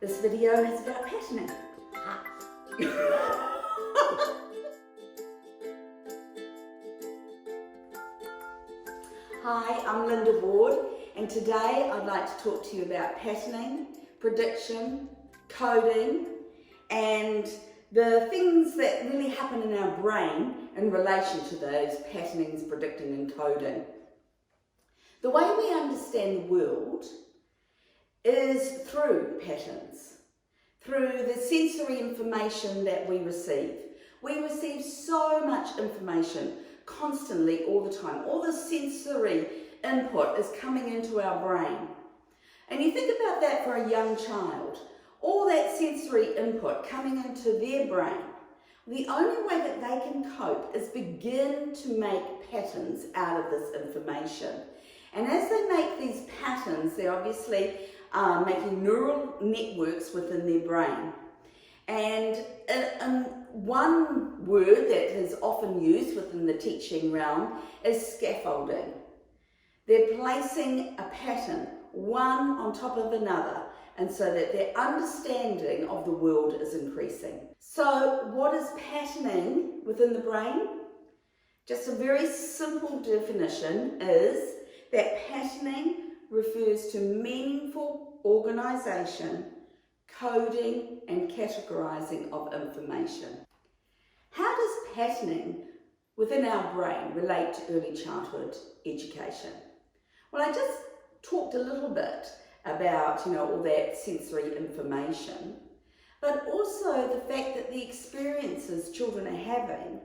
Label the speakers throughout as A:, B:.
A: This video is about patterning. Hi, I'm Linda Ward, and today I'd like to talk to you about patterning, prediction, coding, and the things that really happen in our brain in relation to those patternings, predicting and coding. The way we understand the world is through patterns, through the sensory information that we receive. We receive so much information constantly, all the time. All the sensory input is coming into our brain. And you think about that for a young child, all that sensory input coming into their brain. The only way that they can cope is begin to make patterns out of this information. And as they make these patterns, they're obviously making neural networks within their brain. And one word that is often used within the teaching realm is scaffolding. They're placing a pattern, one on top of another, and so that their understanding of the world is increasing. So what is patterning within the brain? Just a very simple definition is that patterning refers to meaningful organisation, coding and categorising of information. How does patterning within our brain relate to early childhood education? Well, I just talked a little bit about, all that sensory information, but also the fact that the experiences children are having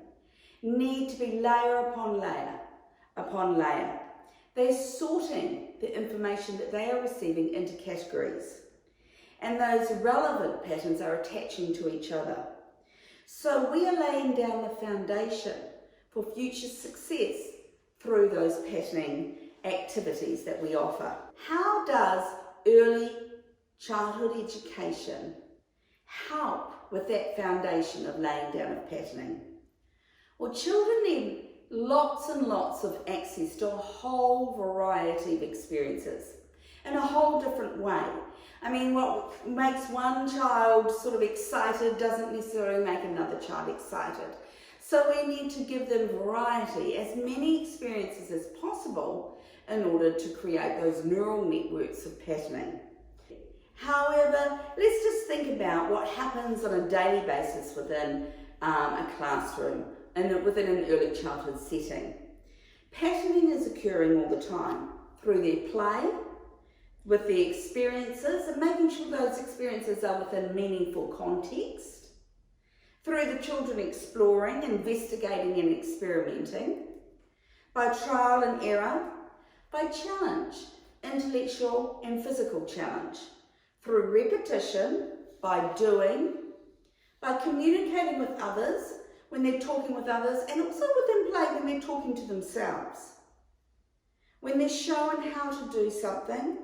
A: need to be layer upon layer upon layer. They're sorting the information that they are receiving into categories, and those relevant patterns are attaching to each other. So we are laying down the foundation for future success through those patterning activities that we offer. How does early childhood education help with that foundation of laying down of patterning? Well, children need lots and lots of access to a whole variety of experiences in a whole different way. I mean, what makes one child sort of excited doesn't necessarily make another child excited. So we need to give them variety, as many experiences as possible, in order to create those neural networks of patterning. However, let's just think about what happens on a daily basis within a classroom and within an early childhood setting. Patterning is occurring all the time through their play, with the experiences, and making sure those experiences are within meaningful context, through the children exploring, investigating and experimenting, by trial and error, by challenge, intellectual and physical challenge, through repetition, by doing, by communicating with others when they're talking with others, and also within play when they're talking to themselves. When they're shown how to do something,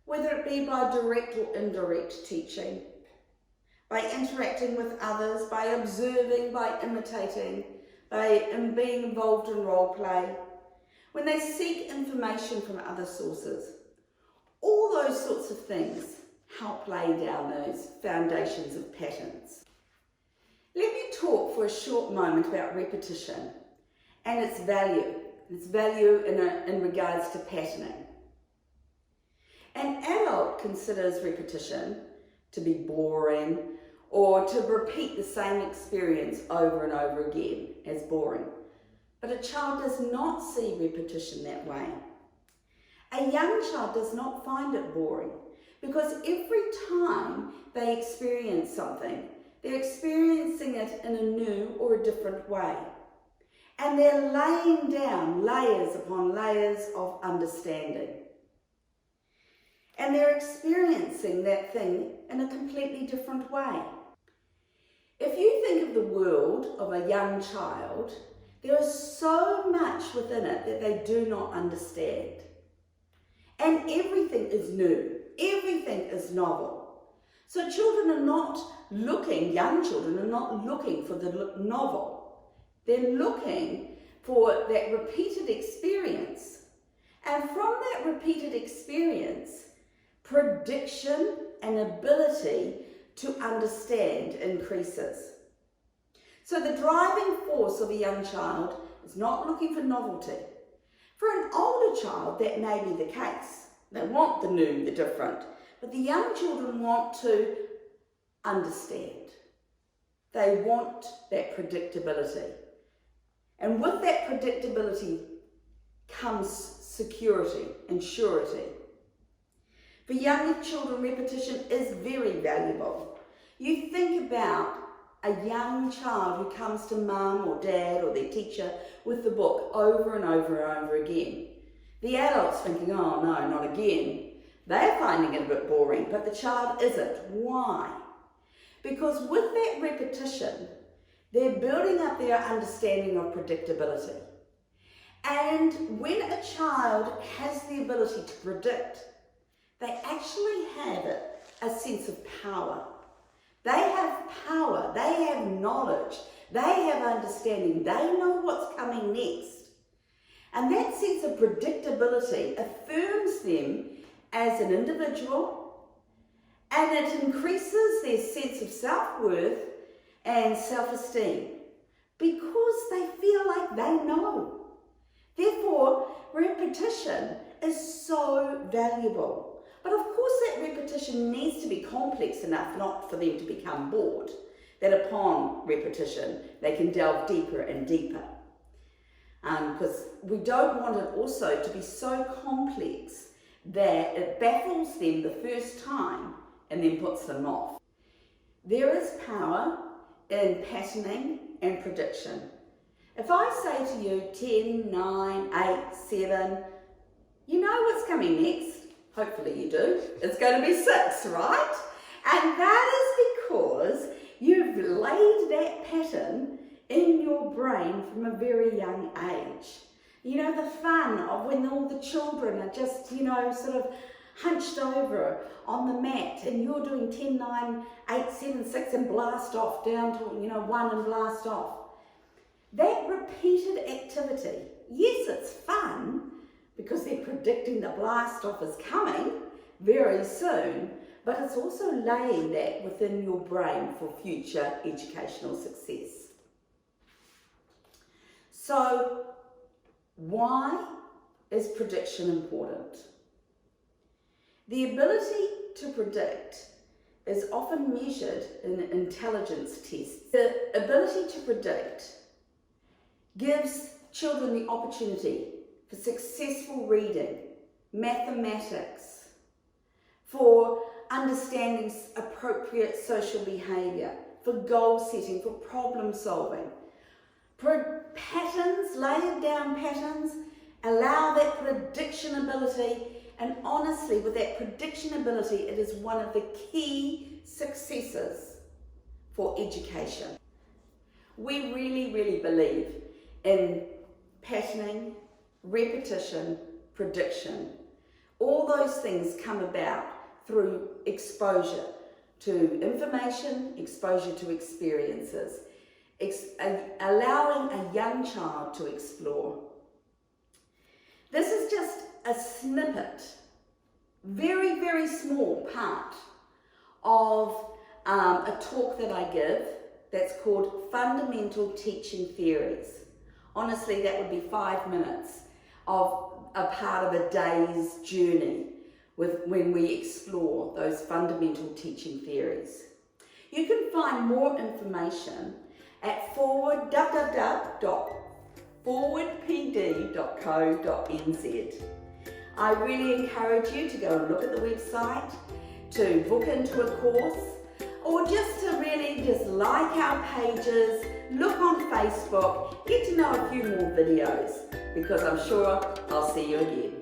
A: whether it be by direct or indirect teaching, by interacting with others, by observing, by imitating, by being involved in role play, when they seek information from other sources. All those sorts of things help lay down those foundations of patterns. Let me talk for a short moment about repetition and its value in regards to patterning. An adult considers repetition to be boring or to repeat the same experience over and over again as boring. But a child does not see repetition that way. A young child does not find it boring because every time they experience something, they're experiencing it in a new or a different way. And they're laying down layers upon layers of understanding. And they're experiencing that thing in a completely different way. If you think of the world of a young child, there is so much within it that they do not understand. And everything is new. Everything is novel. So children are not looking, young children are not looking for the novel. They're looking for that repeated experience. And from that repeated experience, prediction and ability ability to understand increases. So the driving force of a young child is not looking for novelty. For an older child, that may be the case. They want the new, the different. But the young children want to understand. They want that predictability. And with that predictability comes security and surety. For younger children, repetition is very valuable. You think about a young child who comes to mum or dad or their teacher with the book over and over and over again. The adult's thinking, oh no, not again. They're finding it a bit boring, but the child isn't. Why? Because with that repetition, they're building up their understanding of predictability. And when a child has the ability to predict, they actually have a sense of power. They have power, they have knowledge, they have understanding, they know what's coming next. And that sense of predictability affirms them as an individual, and it increases their sense of self-worth and self-esteem because they feel like they know. Therefore, repetition is so valuable. But of course that repetition needs to be complex enough not for them to become bored, that upon repetition they can delve deeper and deeper. Because we don't want it also to be so complex that it baffles them the first time and then puts them off. There is power in patterning and prediction. If I say to you 10, 9, 8, 7, you know what's coming next. Hopefully you do. It's going to be 6, right? And that is because you've laid that pattern in your brain from a very young age. You know, the fun of when all the children are just, you know, sort of hunched over on the mat and you're doing 10, 9, 8, 7, 6 and blast off down to, 1 and blast off. That repeated activity, yes, it's fun, because they're predicting the blast off is coming very soon, but it's also laying that within your brain for future educational success. So, why is prediction important? The ability to predict is often measured in intelligence tests. The ability to predict gives children the opportunity for successful reading, mathematics, for understanding appropriate social behaviour, for goal setting, for problem solving. Patterns, layered down patterns, allow that prediction ability, and honestly, with that prediction ability, it is one of the key successes for education. We really, really believe in patterning, repetition, prediction. All those things come about through exposure to information, exposure to experiences, allowing a young child to explore. This is just a snippet, very, very small part of a talk that I give that's called Fundamental Teaching Theories. Honestly, that would be 5 minutes of a part of a day's journey when we explore those fundamental teaching theories. You can find more information at www.forwardpd.co.nz. I really encourage you to go and look at the website, to book into a course, or just to really just like our pages, look on Facebook, get to know a few more videos, because I'm sure I'll see you again.